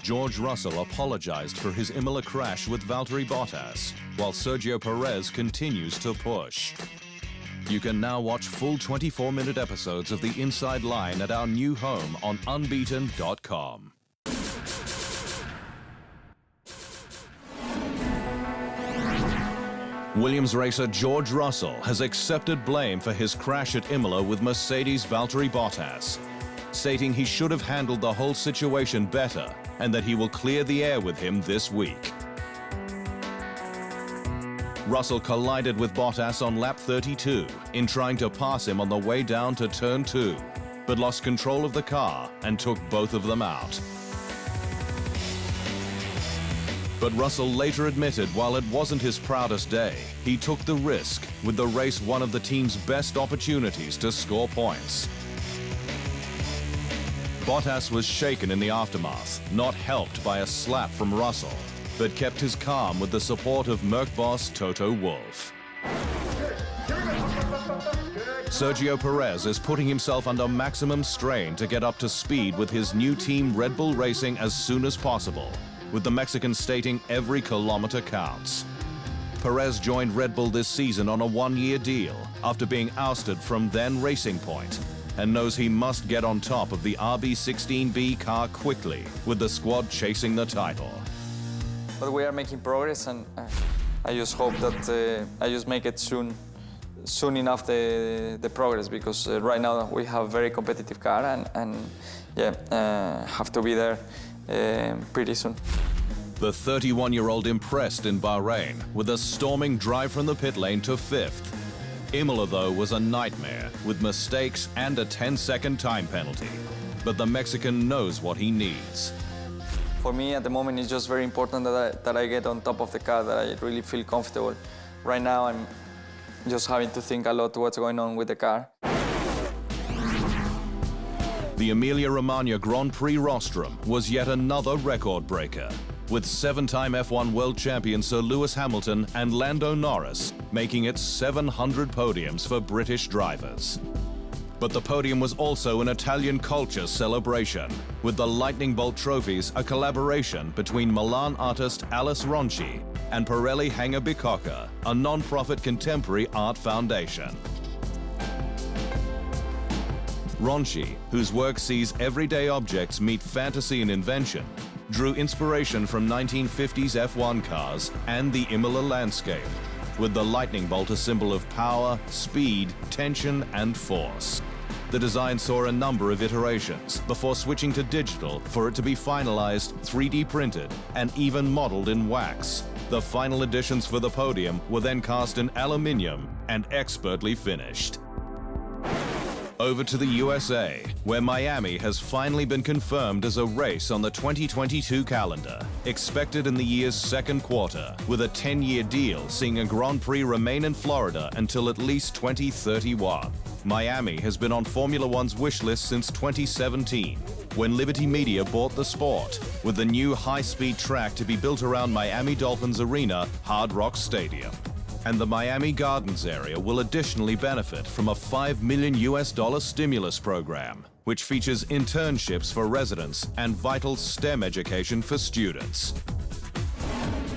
George Russell apologized for his Imola crash with Valtteri Bottas, while Sergio Perez continues to push. You can now watch full 24-minute episodes of The Inside Line at our new home on unbeaten.com. Williams racer George Russell has accepted blame for his crash at Imola with Mercedes' Valtteri Bottas, stating he should have handled the whole situation better and that he will clear the air with him this week. Russell collided with Bottas on lap 32 in trying to pass him on the way down to turn 2, but lost control of the car and took both of them out. But Russell later admitted while it wasn't his proudest day, he took the risk with the race one of the team's best opportunities to score points. Bottas was shaken in the aftermath, not helped by a slap from Russell, but kept his calm with the support of Merc boss Toto Wolff. Sergio Perez is putting himself under maximum strain to get up to speed with his new team Red Bull Racing as soon as possible, with the Mexican stating every kilometer counts. Perez joined Red Bull this season on a one-year deal after being ousted from then Racing Point, and knows he must get on top of the RB16B car quickly, with the squad chasing the title. But we are making progress, and I just hope that I just make it soon enough the progress, because right now we have a very competitive car, and have to be there pretty soon. The 31-year-old impressed in Bahrain with a storming drive from the pit lane to 5th. Imola, though, was a nightmare with mistakes and a 10-second time penalty. But the Mexican knows what he needs. For me, at the moment, it's just very important that I get on top of the car, that I really feel comfortable. Right now, I'm just having to think a lot what's going on with the car. The Emilia-Romagna Grand Prix rostrum was yet another record breaker, with 7-time F1 world champion Sir Lewis Hamilton and Lando Norris making it 700 podiums for British drivers. But the podium was also an Italian culture celebration, with the Lightning Bolt trophies a collaboration between Milan artist Alice Ronchi and Pirelli Hangar Bicocca, a non-profit contemporary art foundation. Ronchi, whose work sees everyday objects meet fantasy and invention, drew inspiration from 1950s F1 cars and the Imola landscape, with the lightning bolt a symbol of power, speed, tension, and force. The design saw a number of iterations before switching to digital for it to be finalized, 3D printed, and even modeled in wax. The final editions for the podium were then cast in aluminium and expertly finished. Over to the USA, where Miami has finally been confirmed as a race on the 2022 calendar, expected in the year's second quarter, with a 10-year deal seeing a Grand Prix remain in Florida until at least 2031. Miami has been on Formula One's wish list since 2017, when Liberty Media bought the sport, with the new high-speed track to be built around Miami Dolphins Arena, Hard Rock Stadium. And the Miami Gardens area will additionally benefit from a $5 million stimulus program, which features internships for residents and vital STEM education for students.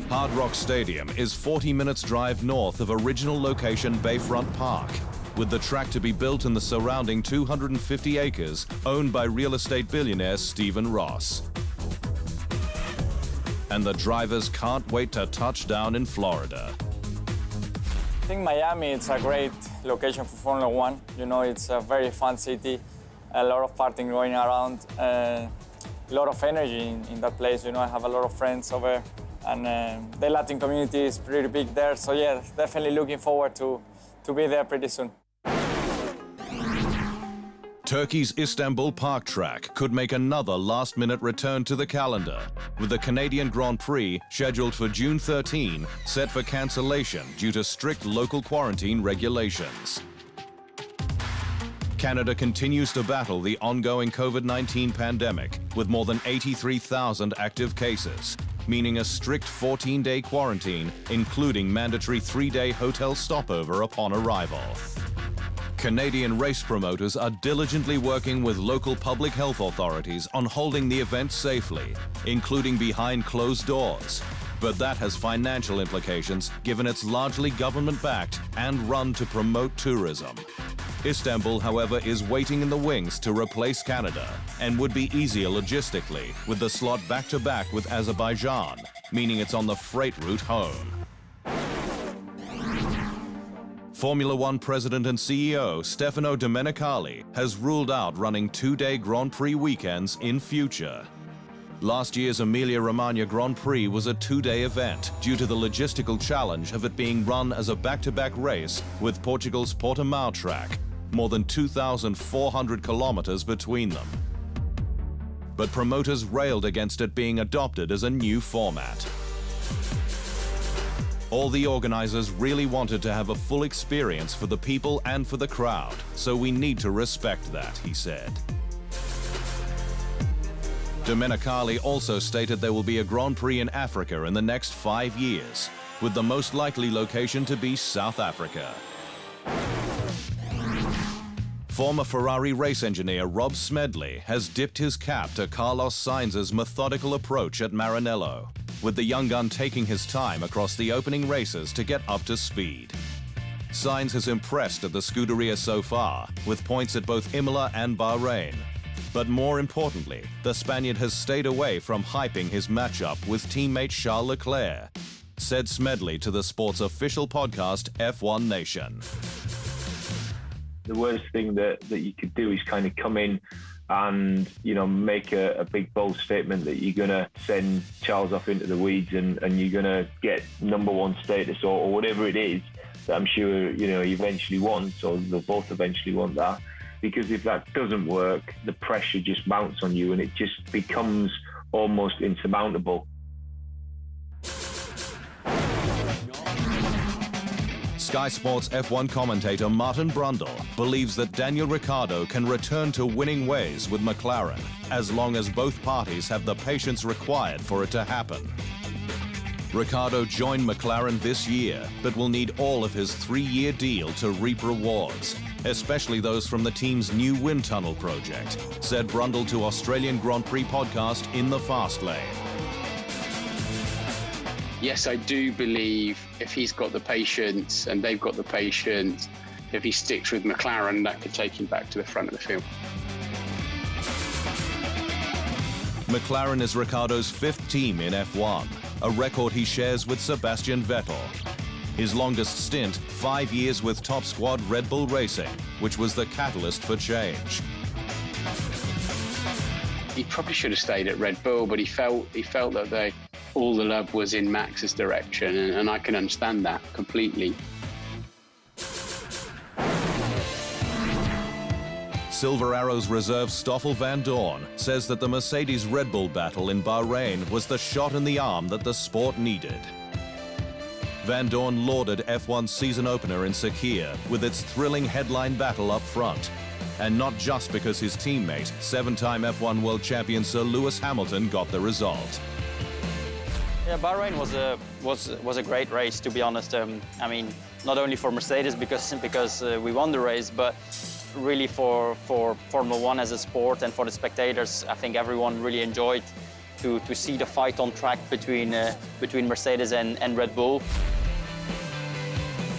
Hard Rock Stadium is 40 minutes drive north of original location Bayfront Park, with the track to be built in the surrounding 250 acres owned by real estate billionaire Stephen Ross. And the drivers can't wait to touch down in Florida. I think Miami is a great location for Formula One. You know, it's a very fun city, a lot of partying going around, a lot of energy in that place. You know, I have a lot of friends over, and the Latin community is pretty big there. So yeah, definitely looking forward to be there pretty soon. Turkey's Istanbul Park track could make another last-minute return to the calendar, with the Canadian Grand Prix scheduled for June 13 set for cancellation due to strict local quarantine regulations. Canada continues to battle the ongoing COVID-19 pandemic, with more than 83,000 active cases, meaning a strict 14-day quarantine, including mandatory 3-day hotel stopover upon arrival. Canadian race promoters are diligently working with local public health authorities on holding the event safely, including behind closed doors. But that has financial implications given it's largely government-backed and run to promote tourism. Istanbul, however, is waiting in the wings to replace Canada and would be easier logistically with the slot back-to-back with Azerbaijan, meaning it's on the freight route home. Formula One President and CEO Stefano Domenicali has ruled out running two-day Grand Prix weekends in future. Last year's Emilia-Romagna Grand Prix was a two-day event due to the logistical challenge of it being run as a back-to-back race with Portugal's Portimao track, more than 2,400 kilometers between them. But promoters railed against it being adopted as a new format. All the organizers really wanted to have a full experience for the people and for the crowd, so we need to respect that, he said. Domenicali also stated there will be a Grand Prix in Africa in the next 5 years, with the most likely location to be South Africa. Former Ferrari race engineer Rob Smedley has dipped his cap to Carlos Sainz's methodical approach at Maranello, with the young gun taking his time across the opening races to get up to speed. Sainz has impressed at the Scuderia so far, with points at both Imola and Bahrain. But more importantly, the Spaniard has stayed away from hyping his matchup with teammate Charles Leclerc, said Smedley to the sport's official podcast F1 Nation. The worst thing that you could do is kind of come in and, make a big bold statement that you're going to send Charles off into the weeds and you're going to get number one status or whatever it is that I'm sure, he eventually wants, or they'll both eventually want that. Because if that doesn't work, the pressure just mounts on you and it just becomes almost insurmountable. Sky Sports F1 commentator Martin Brundle believes that Daniel Ricciardo can return to winning ways with McLaren, as long as both parties have the patience required for it to happen. Ricciardo joined McLaren this year, but will need all of his 3-year deal to reap rewards, especially those from the team's new wind tunnel project, said Brundle to Australian Grand Prix podcast In the Fast Lane. Yes, I do believe if he's got the patience and they've got the patience, if he sticks with McLaren, that could take him back to the front of the field. McLaren is Ricciardo's 5th team in F1, a record he shares with Sebastian Vettel. His longest stint, 5 years with top squad Red Bull Racing, which was the catalyst for change. He probably should have stayed at Red Bull, but he felt that all the love was in Max's direction, and I can understand that completely. Silver Arrow's reserve Stoffel Van Dorn says that the Mercedes-Red Bull battle in Bahrain was the shot in the arm that the sport needed. Van Dorn lauded F1's season opener in Sakhir with its thrilling headline battle up front, and not just because his teammate, 7-time F1 world champion Sir Lewis Hamilton, got the result. Yeah, Bahrain was a great race, to be honest. I mean, not only for Mercedes because we won the race, but really for Formula One as a sport and for the spectators. I think everyone really enjoyed to see the fight on track between Mercedes and Red Bull.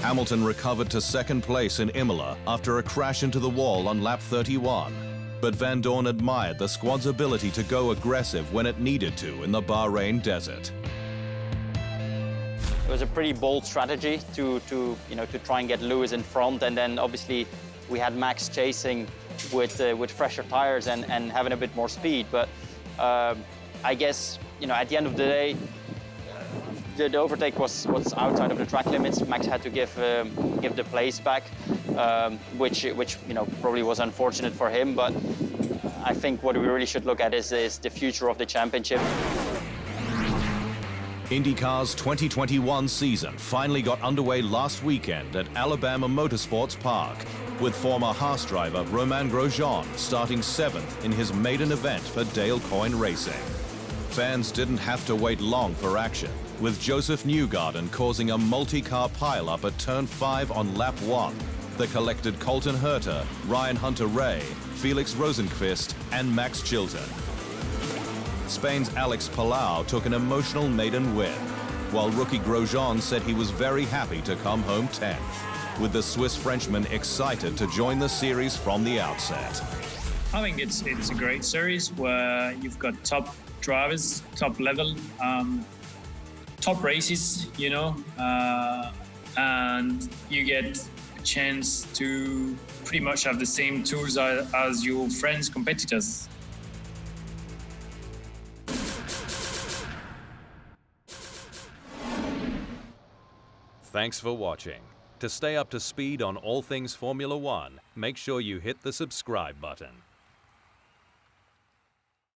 Hamilton recovered to 2nd place in Imola after a crash into the wall on lap 31. But Van Dorn admired the squad's ability to go aggressive when it needed to in the Bahrain desert. It was a pretty bold strategy to try and get Lewis in front, and then obviously we had Max chasing with fresher tires and having a bit more speed. But I guess at the end of the day, the overtake was outside of the track limits. Max had to give the place back, which probably was unfortunate for him. But I think what we really should look at is the future of the championship. IndyCar's 2021 season finally got underway last weekend at Alabama Motorsports Park, with former Haas driver Romain Grosjean starting 7th in his maiden event for Dale Coyne Racing. Fans didn't have to wait long for action, with Joseph Newgarden causing a multi-car pileup at Turn 5 on lap 1, The collected Colton Herta, Ryan Hunter-Reay, Felix Rosenqvist, and Max Chilton. Spain's Alex Palau took an emotional maiden win, while rookie Grosjean said he was very happy to come home 10th, with the Swiss Frenchman excited to join the series from the outset. I think it's a great series where you've got top drivers, top level, top races, you know, and you get a chance to pretty much have the same tools as your friends, competitors. Thanks for watching. To stay up to speed on all things Formula One, make sure you hit the subscribe button.